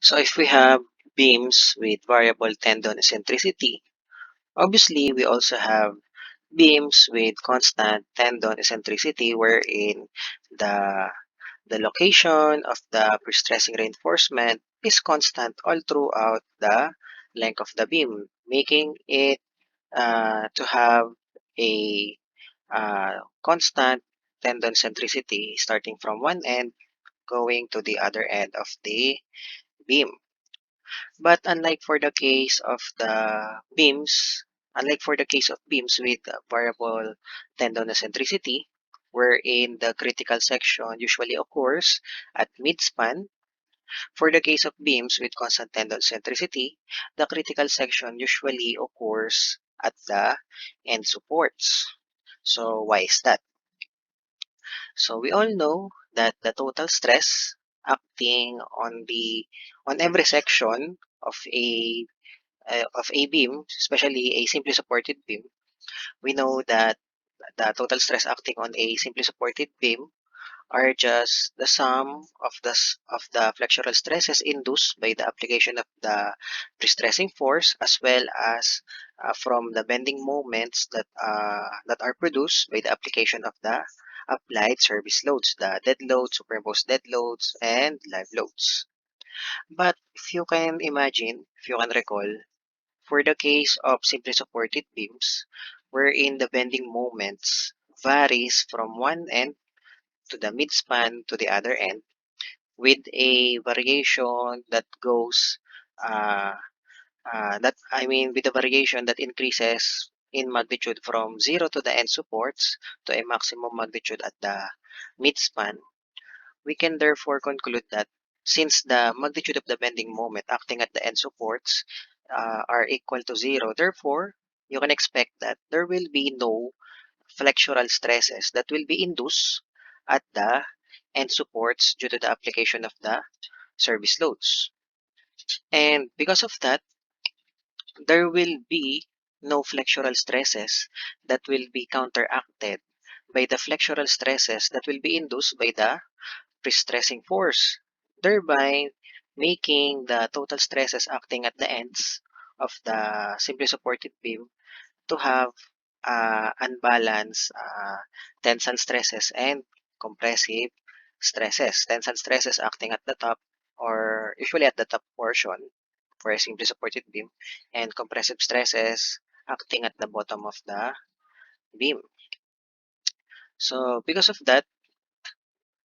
So if we have beams with variable tendon eccentricity, obviously we also have beams with constant tendon eccentricity wherein the the location of the pre-stressing reinforcement is constant all throughout the length of the beam, making it to have a constant tendon centricity starting from one end going to the other end of the beam. But unlike for the case of beams with variable tendon eccentricity, wherein the critical section usually occurs at midspan, for the case of beams with constant tendon eccentricity, the critical section usually occurs at the end supports. So why is that? So we all know that the total stress acting on every section of a beam, especially a simply supported beam, we know that the total stress acting on a simply supported beam are just the sum of the flexural stresses induced by the application of the pre-stressing force as well as from the bending moments that are produced by the application of the applied service loads, the dead loads, superimposed dead loads, and live loads. But if you can recall, for the case of simply supported beams, wherein the bending moments varies from one end to the midspan to the other end with a variation that goes uh, with a variation that increases in magnitude from 0 to the end supports to a maximum magnitude at the midspan. We can therefore conclude that since the magnitude of the bending moment acting at the end supports are equal to 0, therefore you can expect that there will be no flexural stresses that will be induced at the end supports due to the application of the service loads. And because of that, there will be no flexural stresses that will be counteracted by the flexural stresses that will be induced by the pre-stressing force, thereby making the total stresses acting at the ends of the simply supported beam to have unbalanced tensile stresses and compressive stresses. Tensile stresses acting at the top or usually at the top portion for a simply supported beam, and compressive stresses acting at the bottom of the beam. So because of that,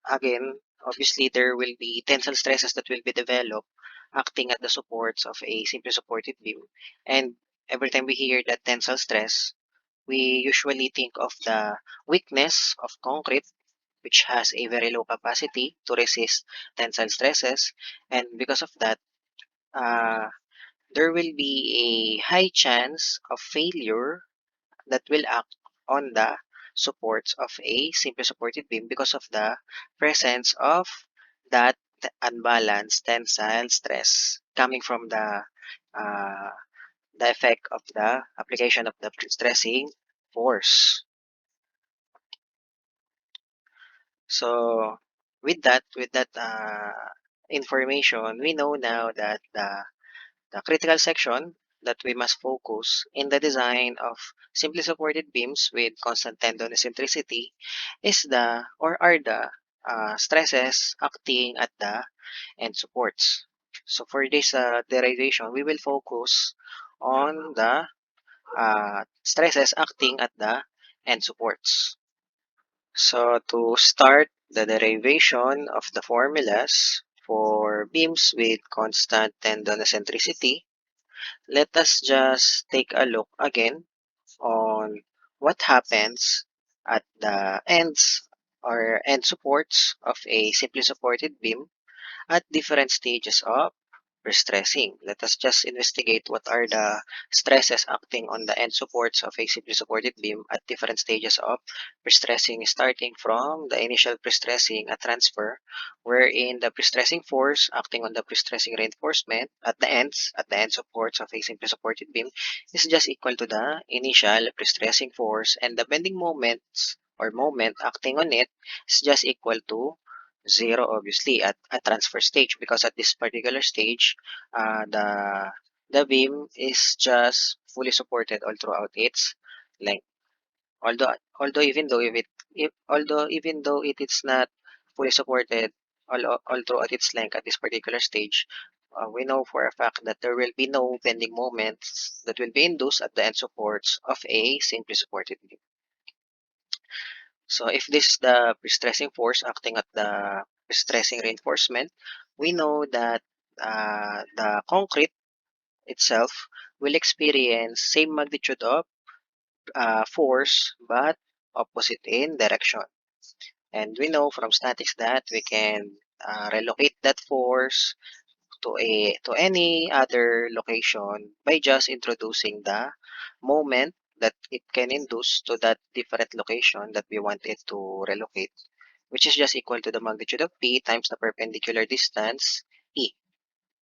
again, obviously there will be tensile stresses that will be developed acting at the supports of a simply supported beam. And every time we hear that tensile stress, we usually think of the weakness of concrete, which has a very low capacity to resist tensile stresses. And because of that, uh, there will be a high chance of failure that will act on the supports of a simply supported beam because of the presence of that unbalanced tensile stress coming from uh, the effect of the application of the stressing force. So with that information, we know now that the critical section that we must focus in the design of simply supported beams with constant tendon eccentricity is the stresses acting at the end supports. So for this derivation, we will focus on the stresses acting at the end supports. So to start the derivation of the formulas for beams with constant tendon eccentricity, let us just take a look again on what happens at the ends or end supports of a simply supported beam at different stages of pre-stressing. Let us just investigate what are the stresses acting on the end supports of a simply supported beam at different stages of pre-stressing, starting from the initial pre-stressing at transfer, wherein the pre-stressing force acting on the pre-stressing reinforcement at the end supports of a simply supported beam is just equal to the initial pre-stressing force, and the bending moments or moment acting on it is just equal to 0 obviously at transfer stage, because at this particular stage, the beam is just fully supported all throughout its length. Although even though even though it is not fully supported all throughout its length at this particular stage, we know for a fact that there will be no bending moments that will be induced at the end supports of a simply supported beam. So if this is the pre-stressing force acting at the pre-stressing reinforcement, we know that the concrete itself will experience same magnitude of force but opposite in direction. And we know from statics that we can relocate that force to any other location by just introducing the moment that it can induce to that different location that we want it to relocate, which is just equal to the magnitude of P times the perpendicular distance E,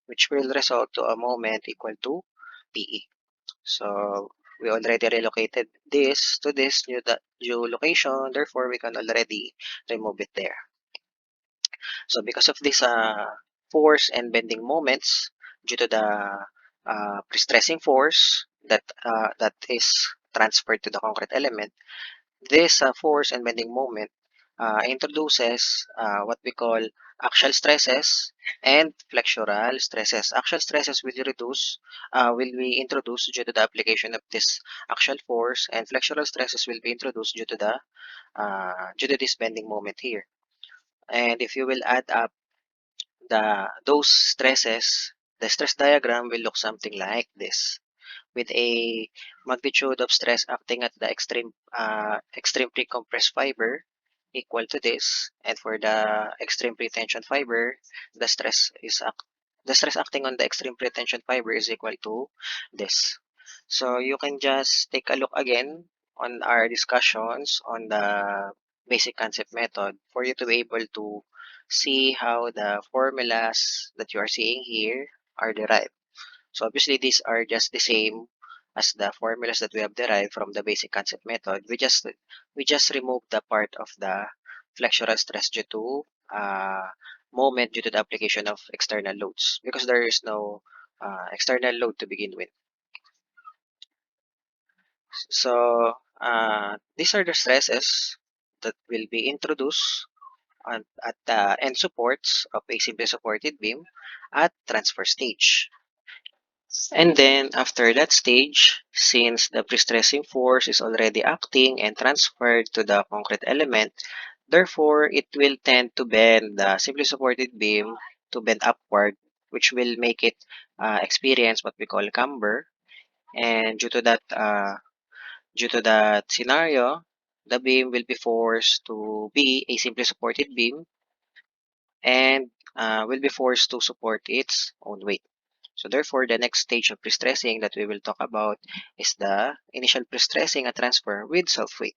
which will result to a moment equal to PE. So we already relocated this to this new location, therefore we can already remove it there. So because of this force and bending moments due to the pre-stressing force that is transferred to the concrete element, this force and bending moment introduces what we call axial stresses and flexural stresses. Axial stresses will be introduced due to the application of this axial force, and flexural stresses will be introduced due to this bending moment here. And if you will add up those stresses, the stress diagram will look something like this, with a magnitude of stress acting at the extreme pre-compressed fiber equal to this, and for the extreme pre-tension fiber, the stress is the stress acting on the extreme pre-tension fiber is equal to this. So you can just take a look again on our discussions on the basic concept method for you to be able to see how the formulas that you are seeing here are derived. So obviously these are just the same as the formulas that we have derived from the basic concept method. We just remove the part of the flexural stress due to moment due to the application of external loads, because there is no external load to begin with. So these are the stresses that will be introduced at the end supports of a simply supported beam at transfer stage. And then after that stage, since the pre-stressing force is already acting and transferred to the concrete element, therefore it will tend to bend the simply supported beam to bend upward, which will make it experience what we call camber. And due to that scenario, the beam will be forced to be a simply supported beam and will be forced to support its own weight. So therefore, the next stage of pre-stressing that we will talk about is the initial pre-stressing at transfer with self-weight,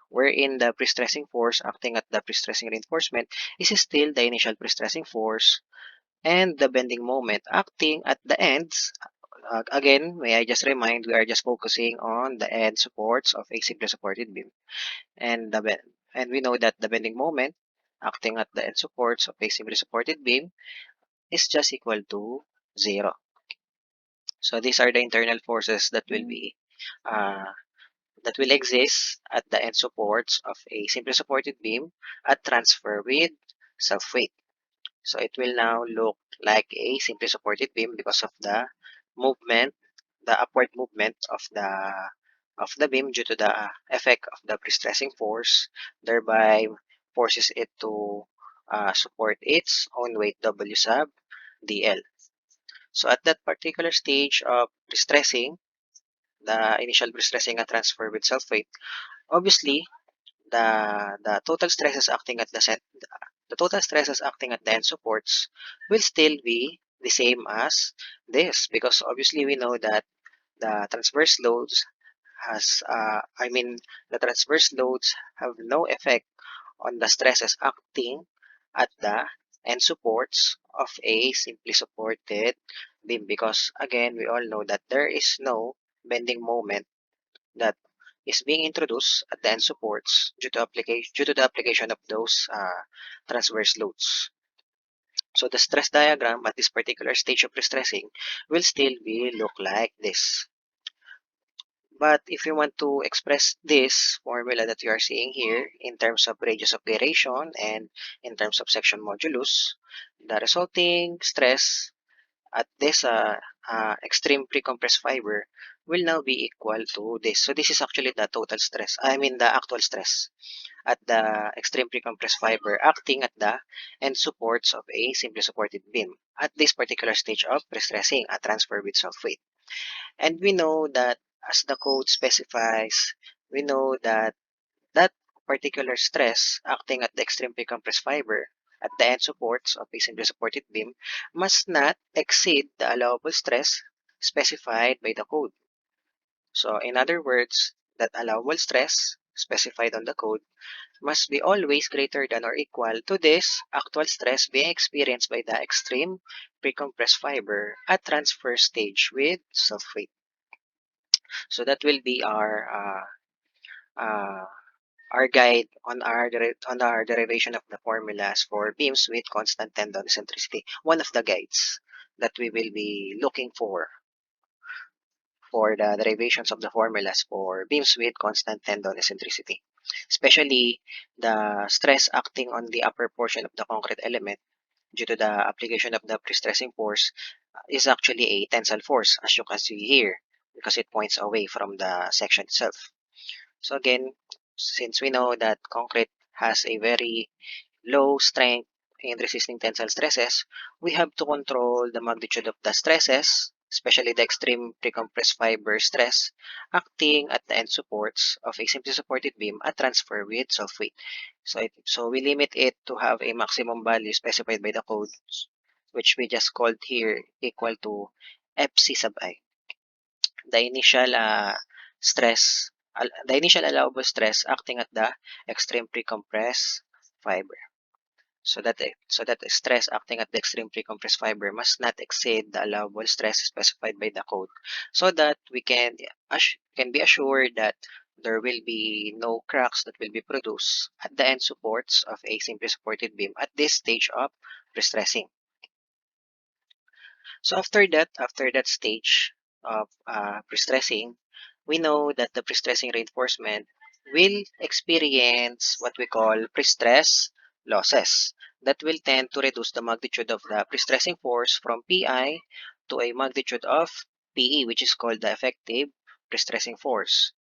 wherein the pre-stressing force acting at the pre-stressing reinforcement is still the initial pre-stressing force, and the bending moment acting at the ends. Again, may I just remind, we are just focusing on the end supports of a simply supported beam, and and we know that the bending moment acting at the end supports of a simply supported beam is just equal to 0. So these are the internal forces uh, that will exist at the end supports of a simply supported beam at transfer with self-weight. So it will now look like a simply supported beam because of the movement, the upward movement of the beam due to the effect of the pre-stressing force, thereby forces it to support its own weight W sub dl. So at that particular stage of pre-stressing, the initial pre-stressing and transfer with self-weight, obviously the total stresses acting at the total stresses acting at the end supports will still be the same as this, because obviously we know that the transverse loads I mean the transverse loads have no effect on the stresses acting at the end supports of a simply supported beam, because again we all know that there is no bending moment that is being introduced at the end supports due to the application of those transverse loads. So the stress diagram at this particular stage of pre-stressing will still be look like this. But if you want to express this formula that you are seeing here in terms of radius of gyration and in terms of section modulus, the resulting stress at this extreme pre-compressed fiber will now be equal to this. So this is actually the total stress, I mean the actual stress at the extreme pre-compressed fiber acting at the end supports of a simply supported beam at this particular stage of pre-stressing at transfer with self-weight. And we know that as the code specifies, we know that that particular stress acting at the extremely compressed fiber at the end supports of a simply supported beam must not exceed the allowable stress specified by the code. So in other words, that allowable stress specified on the code must be always greater than or equal to this actual stress being experienced by the extreme pre-compressed fiber at transfer stage with self-weight. So that will be our guide on our derivation of the formulas for beams with constant tendon eccentricity. One of the guides that we will be looking for the derivations of the formulas for beams with constant tendon eccentricity, especially the stress acting on the upper portion of the concrete element due to the application of the pre-stressing force is actually a tensile force, as you can see here, because it points away from the section itself. So again, since we know that concrete has a very low strength in resisting tensile stresses, we have to control the magnitude of the stresses, especially the extreme pre-compressed fiber stress, acting at the end supports of a simply supported beam at transfer with self-weight. So we limit it to have a maximum value specified by the code, which we just called here equal to FC sub I. The initial the initial allowable stress acting at the extreme pre-compressed fiber. So that the stress acting at the extreme pre-compressed fiber must not exceed the allowable stress specified by the code, so that we can be assured that there will be no cracks that will be produced at the end supports of a simply supported beam at this stage of pre-stressing. So after that stage of pre-stressing, we know that the pre-stressing reinforcement will experience what we call pre-stress losses that will tend to reduce the magnitude of the pre-stressing force from Pi to a magnitude of Pe, which is called the effective pre-stressing force.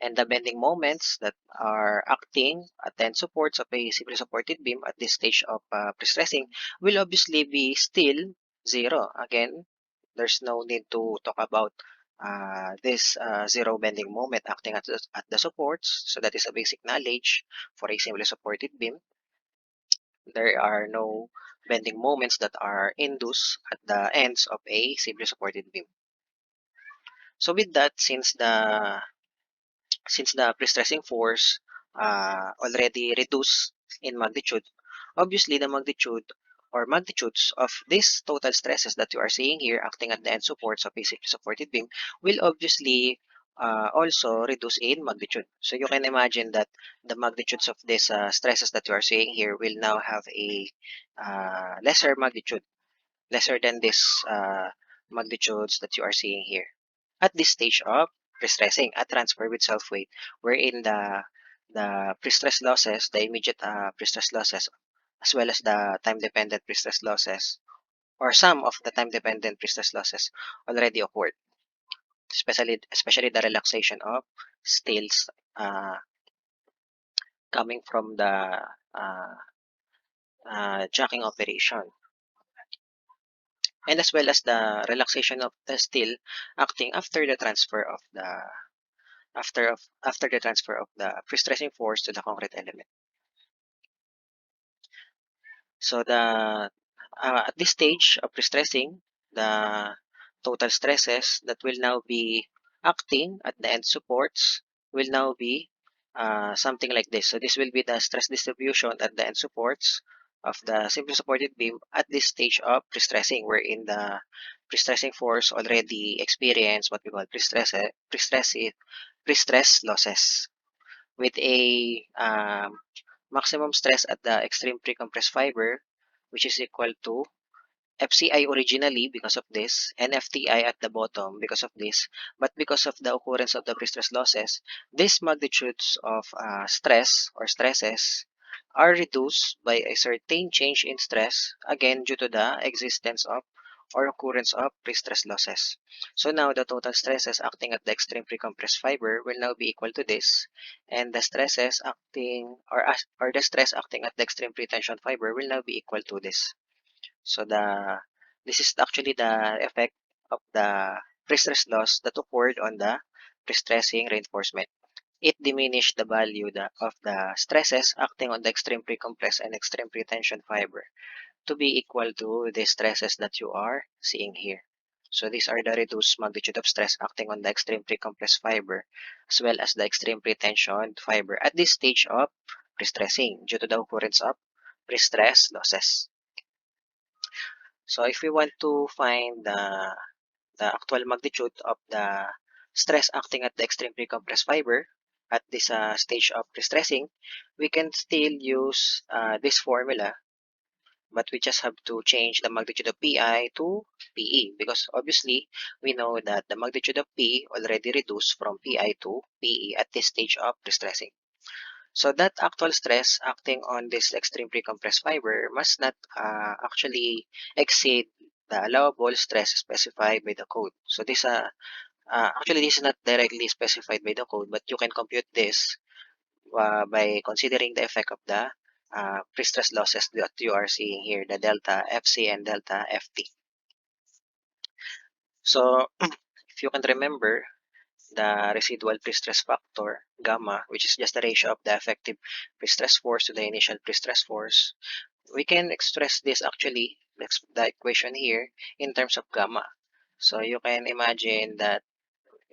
And the bending moments that are acting at the end supports of a simply supported beam at this stage of pre-stressing will obviously be still zero. Again, there's no need to talk about this zero bending moment acting at the supports. So that is a basic knowledge for a simply supported beam. There are no bending moments that are induced at the ends of a simply supported beam. So with that, since the pre-stressing force already reduced in magnitude, obviously the magnitude or magnitudes of these total stresses that you are seeing here acting at the end supports of a supported beam will obviously also reduce in magnitude. So you can imagine that the magnitudes of these stresses that you are seeing here will now have a lesser magnitude, lesser than these magnitudes that you are seeing here at this stage of pre-stressing at transfer with self-weight, wherein the pre-stress losses, the immediate pre-stress losses, as well as the time-dependent pre-stress losses, or some of the time-dependent pre-stress losses already occurred, especially the relaxation of steels coming from the uh, jacking operation, and as well as the relaxation of the steel acting after the transfer of the after the transfer of the pre-stressing force to the concrete element. So at this stage of pre-stressing, the total stresses that will now be acting at the end supports will now be something like this. So this will be the stress distribution at the end supports of the simply supported beam at this stage of pre-stressing, wherein the pre-stressing force already experienced what we call pre-stress pre-stress losses with a maximum stress at the extreme pre-compressed fiber, which is equal to FCI originally because of this, and FTI at the bottom because of this. But because of the occurrence of the pre-stress losses, these magnitudes of stress or stresses are reduced by a certain change in stress, again due to the existence of or occurrence of pre-stress losses. So now the total stresses acting at the extreme pre-compressed fiber will now be equal to this, and the stresses acting or the stress acting at the extreme pre-tension fiber will now be equal to this. So this is actually the effect of the pre-stress loss that occurred on the pre-stressing reinforcement. It diminished the value of the stresses acting on the extreme pre-compressed and extreme pre-tension fiber to be equal to the stresses that you are seeing here. So these are the reduced magnitude of stress acting on the extreme pre-compressed fiber as well as the extreme pre-tension fiber at this stage of pre-stressing due to the occurrence of pre-stress losses. So if we want to find the actual magnitude of the stress acting at the extreme pre-compressed fiber at this stage of pre-stressing, we can still use this formula, but we just have to change the magnitude of Pi to Pe because obviously we know that the magnitude of P already reduced from Pi to Pe at this stage of pre-stressing. So that actual stress acting on this extreme pre-compressed fiber must not actually exceed the allowable stress specified by the code. So this actually this is not directly specified by the code, but you can compute this by considering the effect of the pre-stress losses that you are seeing here, the delta FC and delta FT. So if you can remember, the residual pre-stress factor, gamma, which is just the ratio of the effective pre-stress force to the initial pre-stress force, we can express this actually, the equation here, in terms of gamma. So you can imagine that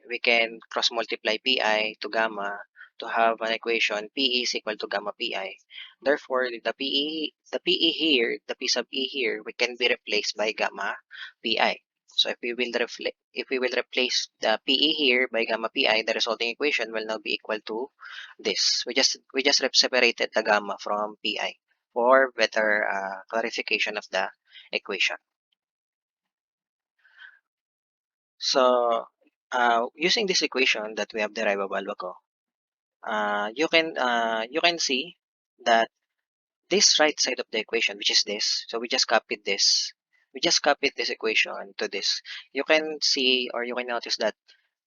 we can cross multiply Pi to gamma to have an equation Pe is equal to gamma Pi. Therefore, the Pe here, the P sub E here, we can be replaced by gamma Pi. So if we will replace the Pe here by gamma Pi, the resulting equation will now be equal to this. We just separated the gamma from Pi for better clarification of the equation. So using this equation that we have derived a while ago, you can see that this right side of the equation, which is this, so we just copied this equation to this. You can see or you can notice that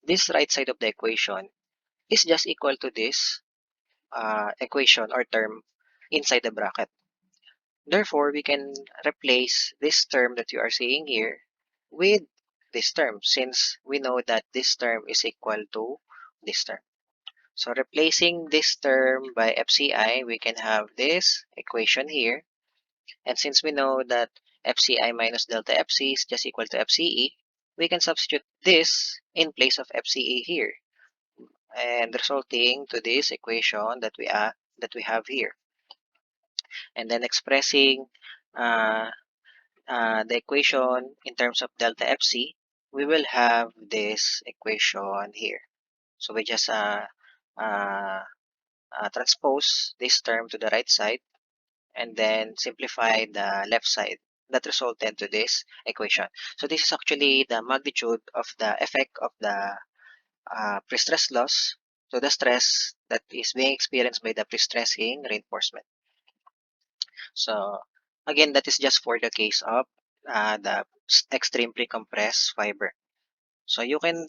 this right side of the equation is just equal to this equation or term inside the bracket. Therefore, we can replace this term that you are seeing here with this term since we know that this term is equal to this term. So replacing this term by FCI, we can have this equation here. And since we know that FCI minus delta FC is just equal to FCE, we can substitute this in place of FCE here, and resulting to this equation that we have here. And then expressing uh, the equation in terms of delta FC, we will have this equation here. So we just uh, transpose this term to the right side and then simplify the left side. That resulted to this equation. So this is actually the magnitude of the effect of the pre-stress loss to the stress that is being experienced by the pre-stressing reinforcement. So again, that is just for the case of the extreme pre-compressed fiber. So you can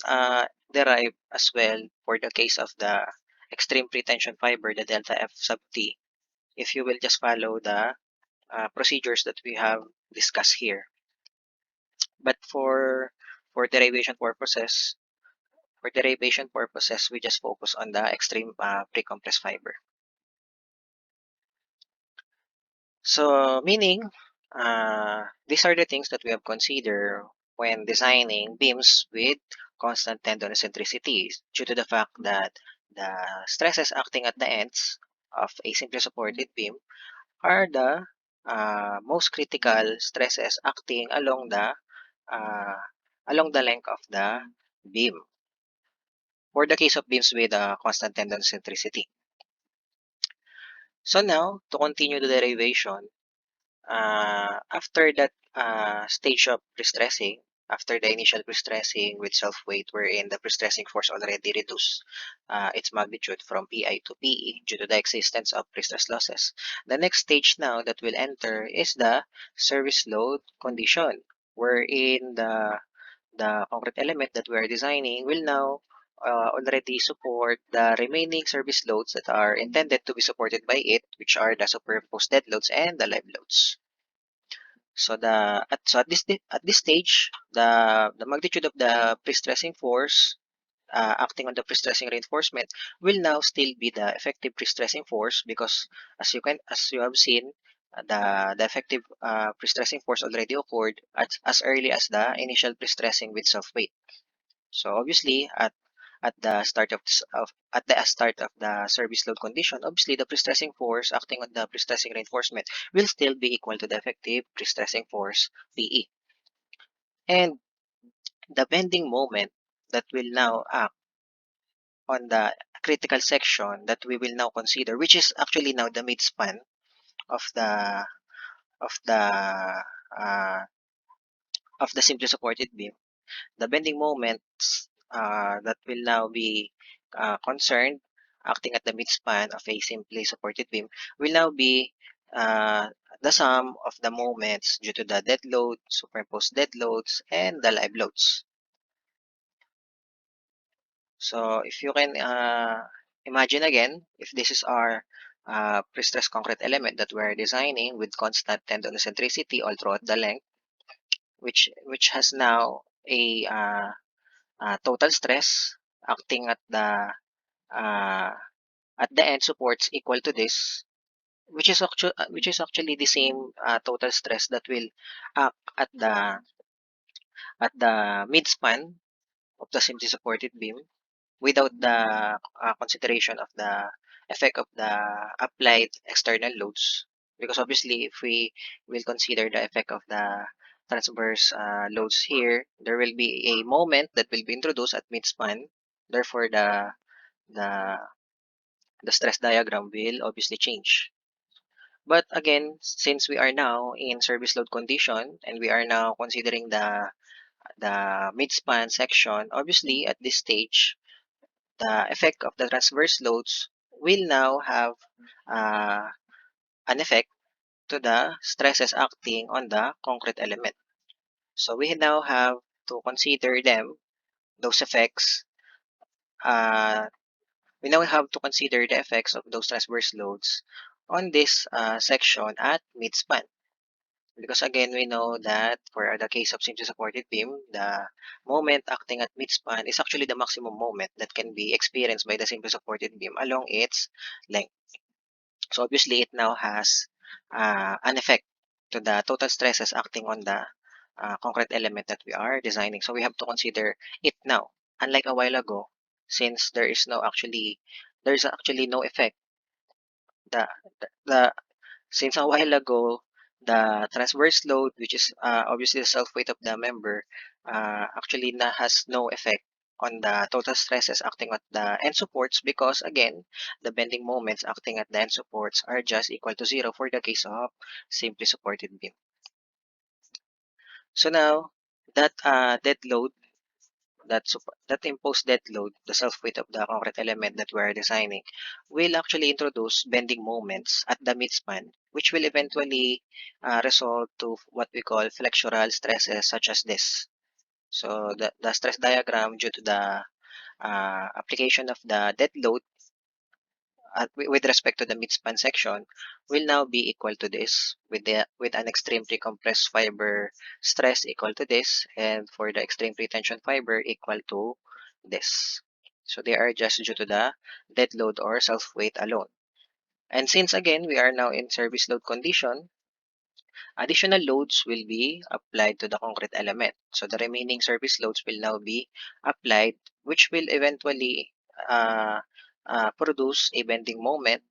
derive as well for the case of the extreme pre-tension fiber, the delta F sub T, if you will just follow the procedures that we have discussed here. But for derivation purposes, we just focus on the extreme pre-compressed fiber. So meaning, these are the things that we have considered when designing beams with constant tendon eccentricity due to the fact that the stresses acting at the ends of a simply supported beam are the most critical stresses acting uh, along the length of the beam. for the case of beams with constant tendon eccentricity. So now, to continue the derivation, after that stage of pre-stressing, after the initial pre-stressing with self-weight, wherein the pre-stressing force already reduced its magnitude from PI to PE due to the existence of pre-stress losses, the next stage now that will enter is the service load condition, wherein the concrete element that we are designing will now already support the remaining service loads that are intended to be supported by it, which are the superimposed dead loads and the live loads. So at this stage, the magnitude of the pre-stressing force acting on the pre-stressing reinforcement will now still be the effective pre-stressing force, because as you have seen, the effective pre-stressing force already occurred as early as the initial pre-stressing with self-weight. So obviously at the start at the start of the service load condition, obviously the pre-stressing force acting on the pre-stressing reinforcement will still be equal to the effective pre-stressing force PE. And the bending moment that will now act on the critical section that we will now consider, which is actually now the midspan of the uh, of the simply supported beam. The bending moments that will now be concerned, acting at the midspan of a simply supported beam, will now be uh, the sum of the moments due to the dead load, superimposed dead loads, and the live loads. So if you can imagine again, if this is our pre-stressed concrete element that we're designing with constant tendon eccentricity all throughout the length, which has now a total stress acting uh, at the end supports equal to this, which is actually the same total stress that will act at the midspan of the simply supported beam without the consideration of the effect of the applied external loads. Because obviously, if we will consider the effect of the transverse loads here, there will be a moment that will be introduced at midspan. Therefore, the the stress diagram will obviously change. But again, since we are now in service load condition and we are now considering the midspan section, obviously at this stage, the effect of the transverse loads will now have uh, an effect to the stresses acting on the concrete element. So we now have to consider those effects. Uh, we now have to consider the effects of those transverse loads on this section at midspan. Because again, we know that for the case of simply supported beam, the moment acting at midspan is actually the maximum moment that can be experienced by the simply supported beam along its length. So obviously, it now has an effect to the total stresses acting on the concrete element that we are designing. So we have to consider it now. Unlike a while ago, since there's actually no effect. The Since a while ago, the transverse load, which is obviously the self-weight of the member, actually has no effect on the total stresses acting at the end supports, because again, the bending moments acting at the end supports are just equal to zero for the case of simply supported beam. So now, that dead load, that imposed dead load, the self-weight of the concrete element that we're designing, will actually introduce bending moments at the midspan, which will eventually result to what we call flexural stresses such as this. So the stress diagram due to the application of the dead load with respect to the midspan section will now be equal to this, with an extreme pre-compressed fiber stress equal to this, and for the extreme pre-tension fiber equal to this. So they are just due to the dead load or self-weight alone. And since again we are now in service load condition, additional loads will be applied to the concrete element. So the remaining service loads will now be applied, which will eventually uh, produce a bending moment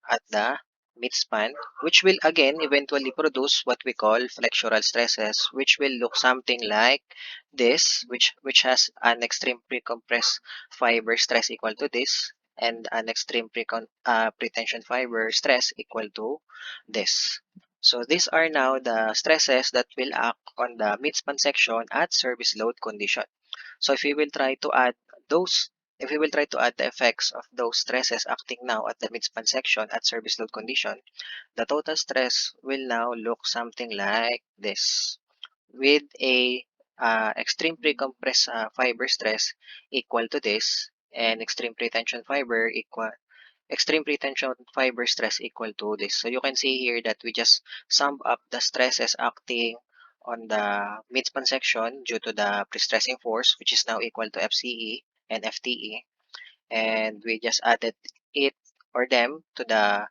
at the midspan, which will again eventually produce what we call flexural stresses, which will look something like this, which has an extreme precompressed fiber stress equal to this, and an extreme pretension fiber stress equal to this. So these are now the stresses that will act on the midspan section at service load condition. So if we will try to add those, if we will try to add the effects of those stresses acting now at the midspan section at service load condition, the total stress will now look something like this, with a extreme pre-compressed fiber stress equal to this, and extreme pretension fiber stress equal to this. So you can see here that we just sum up the stresses acting on the midspan section due to the pre-stressing force, which is now equal to FCE and FTE, and we just added it or them to the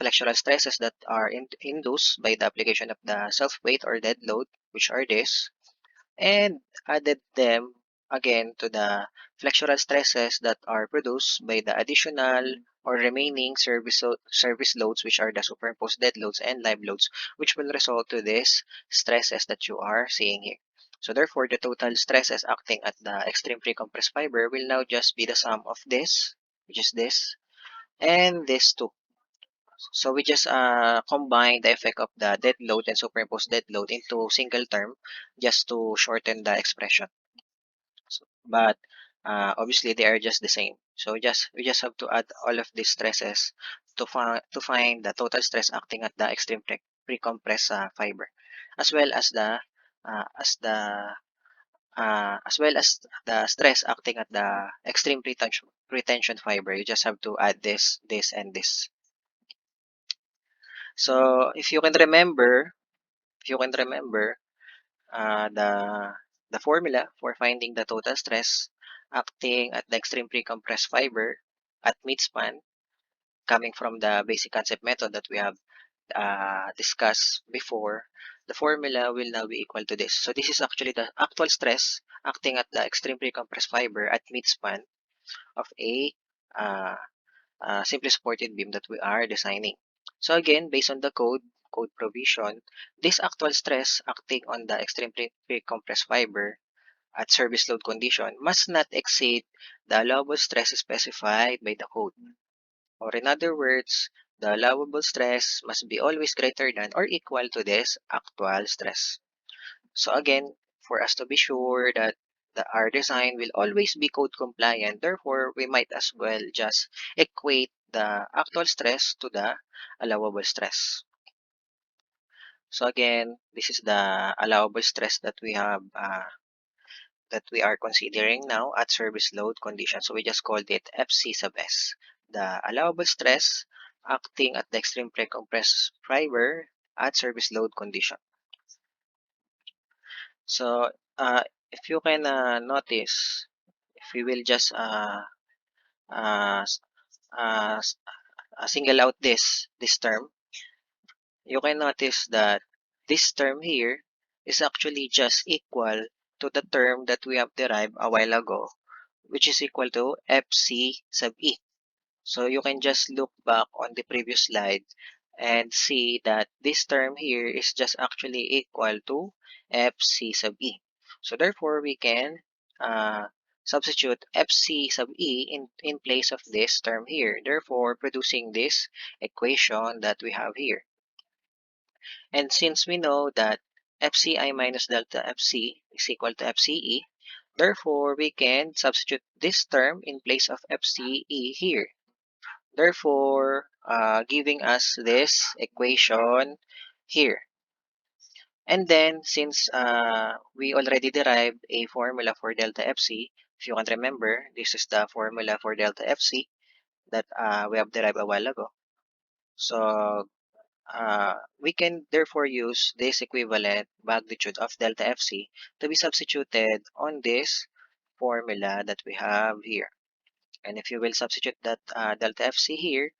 flexural stresses that are induced by the application of the self-weight or dead load, which are this, and added them again to the flexural stresses that are produced by the additional or remaining service loads, which are the superimposed dead loads and live loads, which will result to these stresses that you are seeing here. So therefore, the total stresses acting at the extreme pre-compressed fiber will now just be the sum of this, which is this, and this two. So we just combine the effect of the dead load and superimposed dead load into single term just to shorten the expression. So, but obviously they are just the same. So we just have to add all of these stresses to find the total stress acting at the extreme pre-compressed fiber, as well as the as well as the stress acting at the extreme pretension fiber. You just have to add this, and this. So if you can remember uh, the the formula for finding the total stress acting at the extreme pre-compressed fiber at midspan, coming from the basic concept method that we have discussed before, the formula will now be equal to this. So this is actually the actual stress acting at the extreme pre-compressed fiber at midspan of a uh, simply supported beam that we are designing. So again, based on the code provision, this actual stress acting on the extreme pre-compressed fiber at service load condition must not exceed the allowable stress specified by the code. Or in other words, the allowable stress must be always greater than or equal to this actual stress. So again, for us to be sure that our design will always be code compliant, therefore we might as well just equate the actual stress to the allowable stress. So again, this is the allowable stress that we are considering now at service load condition. So we just called it FC sub S. The allowable stress acting at the extreme pre-compressed fiber at service load condition. So if you can notice, if we will just uh, uh, single out this term, you can notice that this term here is actually just equal to the term that we have derived a while ago, which is equal to FC sub E. So you can just look back on the previous slide and see that this term here is just actually equal to FC sub E. So therefore, we can substitute FC sub E in place of this term here, therefore producing this equation that we have here. And since we know that FCI minus delta FC is equal to FCE, therefore we can substitute this term in place of FCE here. Therefore, giving us this equation here. And then, since we already derived a formula for delta FC, if you can remember, this is the formula for delta FC that we have derived a while ago. So, we can therefore use this equivalent magnitude of delta FC to be substituted on this formula that we have here. And if you will substitute that delta FC here,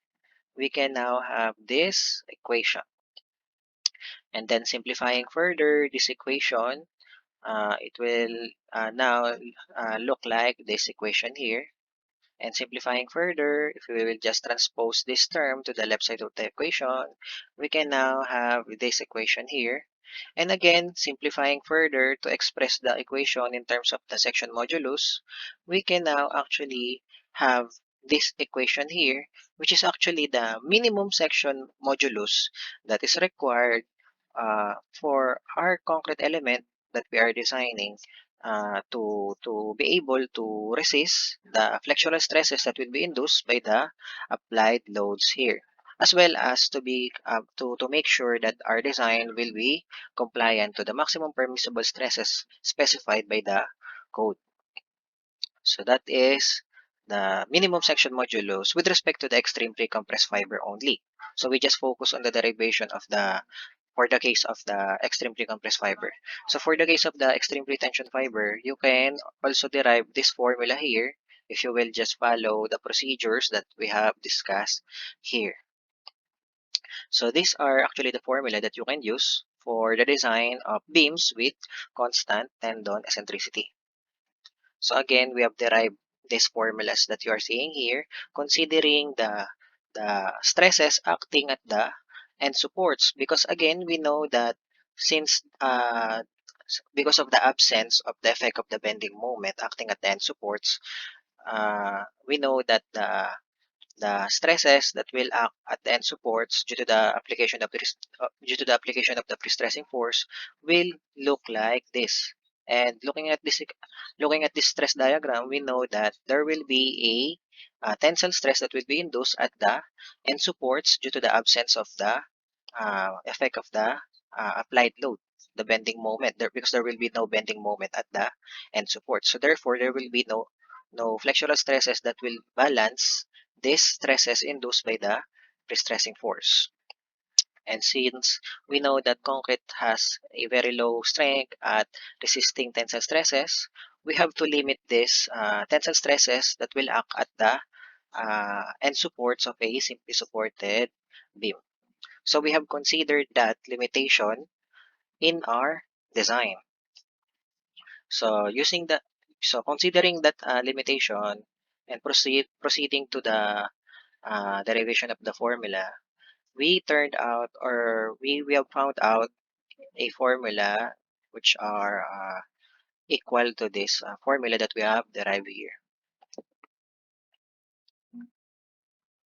we can now have this equation. And then simplifying further this equation, it will now look like this equation here. And simplifying further, if we will just transpose this term to the left side of the equation, we can now have this equation here. And again, simplifying further to express the equation in terms of the section modulus, we can now actually have this equation here, which is actually the minimum section modulus that is required for our concrete element that we are designing to be able to resist the flexural stresses that will be induced by the applied loads here, as well as to make sure that our design will be compliant to the maximum permissible stresses specified by the code. So that is the minimum section modulus with respect to the extreme pre-compressed fiber only. So we just focus on the derivation of the for the case of the extreme pre-compressed fiber. So for the case of the extreme pre-tension fiber, you can also derive this formula here if you will just follow the procedures that we have discussed here. So these are actually the formula that you can use for the design of beams with constant tendon eccentricity. So again, we have derived these formulas that you are seeing here, considering the stresses acting at the end supports. Because again, we know that since because of the absence of the effect of the bending moment acting at the end supports, we know that the stresses that will act at the end supports due to the application of the pre-stressing force will look like this. And looking at this stress diagram, we know that there will be a tensile stress that will be induced at the end supports due to the absence of the effect of the applied load, the bending moment, because there will be no bending moment at the end support. So therefore, there will be no flexural stresses that will balance these stresses induced by the pre-stressing force. And since we know that concrete has a very low strength at resisting tensile stresses, we have to limit this tensile stresses that will act at the end supports of a simply supported beam. So we have considered that limitation in our design. So considering that limitation and proceeding to the derivation of the formula, we turned out or we have found out a formula which are equal to this formula that we have derived here.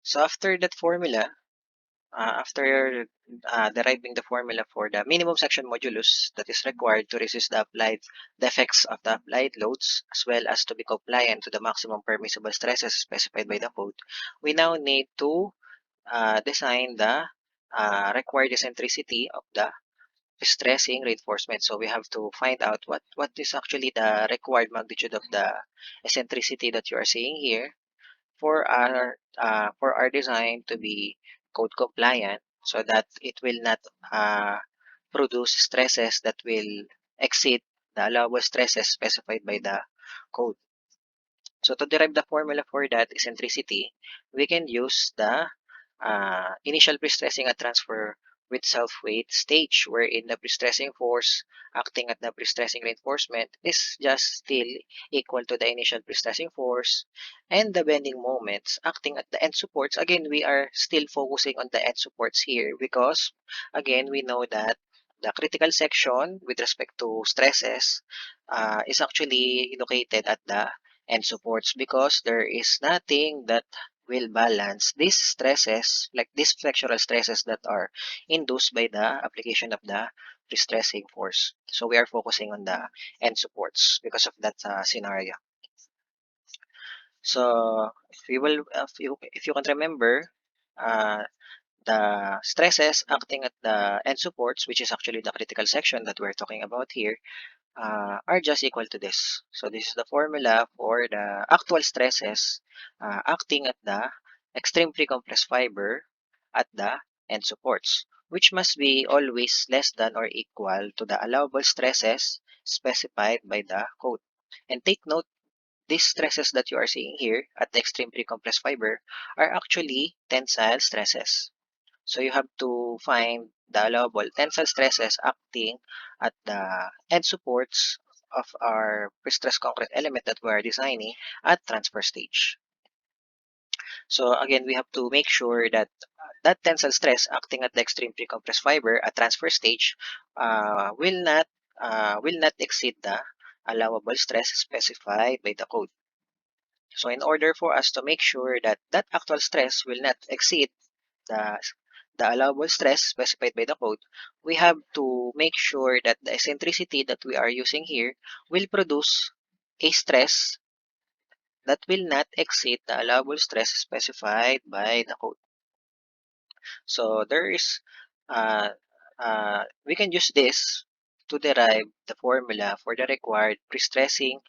So after that formula, after deriving the formula for the minimum section modulus that is required to resist the effects of the applied loads, as well as to be compliant to the maximum permissible stresses specified by the code, we now need to design the required eccentricity of the stressing reinforcement. So we have to find out what is actually the required magnitude of the eccentricity that you are seeing here for our design to be code compliant, so that it will not uh, produce stresses that will exceed the allowable stresses specified by the code. So to derive the formula for that eccentricity, we can use the initial pre-stressing at transfer with self-weight stage, wherein the pre-stressing force acting at the pre-stressing reinforcement is just still equal to the initial pre-stressing force, and the bending moments acting at the end supports. Again, we are still focusing on the end supports here because, again, we know that the critical section with respect to stresses is actually located at the end supports, because there is nothing that will balance these stresses, like these flexural stresses that are induced by the application of the pre-stressing force. So we are focusing on the end supports because of that scenario. So if you can remember, uh, the stresses acting at the end supports, which is actually the critical section that we're talking about here, are just equal to this. So this is the formula for the actual stresses acting at the extreme pre-compressed fiber at the end supports, which must be always less than or equal to the allowable stresses specified by the code. And take note, these stresses that you are seeing here at the extreme pre-compressed fiber are actually tensile stresses. So you have to find the allowable tensile stresses acting at the end supports of our pre-stressed concrete element that we are designing at transfer stage. So again, we have to make sure that that tensile stress acting at the extreme pre-compressed fiber at transfer stage will not exceed the allowable stress specified by the code. So in order for us to make sure that that actual stress will not exceed the allowable stress specified by the code, we have to make sure that the eccentricity that we are using here will produce a stress that will not exceed the allowable stress specified by the code. So there is, uh, we can use this to derive the formula for the required pre-stressing.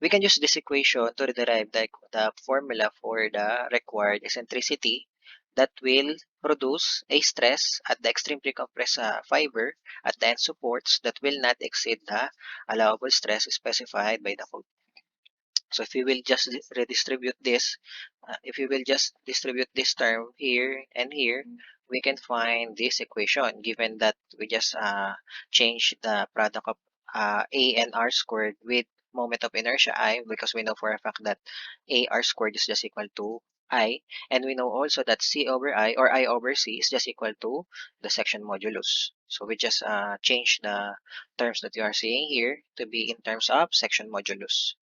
We can use this equation to derive the formula for the required eccentricity that will produce a stress at the extreme pre-compressed fiber at the end supports that will not exceed the allowable stress specified by the code. So if you will just redistribute this, if you will just distribute this term here and here, we can find this equation given that we just change the product of a and r squared with moment of inertia I, because we know for a fact that a r squared is just equal to I, and we know also that c over I or I over c is just equal to the section modulus. So we just change the terms that you are seeing here to be in terms of section modulus.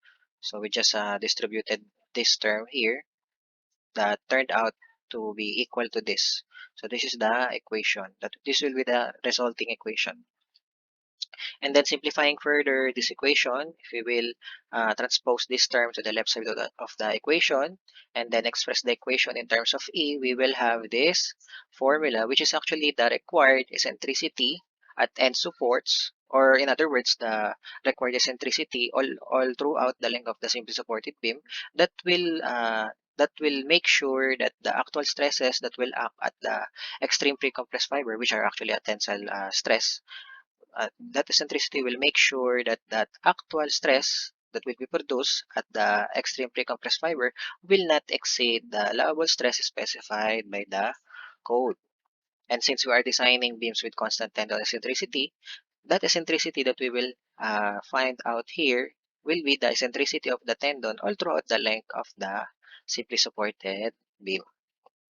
So we just distributed this term here that turned out to be equal to this. So this is the equation. This will be the resulting equation. And then simplifying further this equation, if we will transpose this term to the left side of the equation and then express the equation in terms of E, we will have this formula, which is actually the required eccentricity at end supports, or in other words, the required eccentricity all throughout the length of the simply supported beam that will make sure that the actual stresses that will act at the extreme pre-compressed fiber, which are actually a tensile stress, that eccentricity will make sure that that actual stress that will be produced at the extreme pre-compressed fiber will not exceed the allowable stress specified by the code. And since we are designing beams with constant tendon eccentricity, that eccentricity that we will find out here will be the eccentricity of the tendon all throughout the length of the simply supported beam.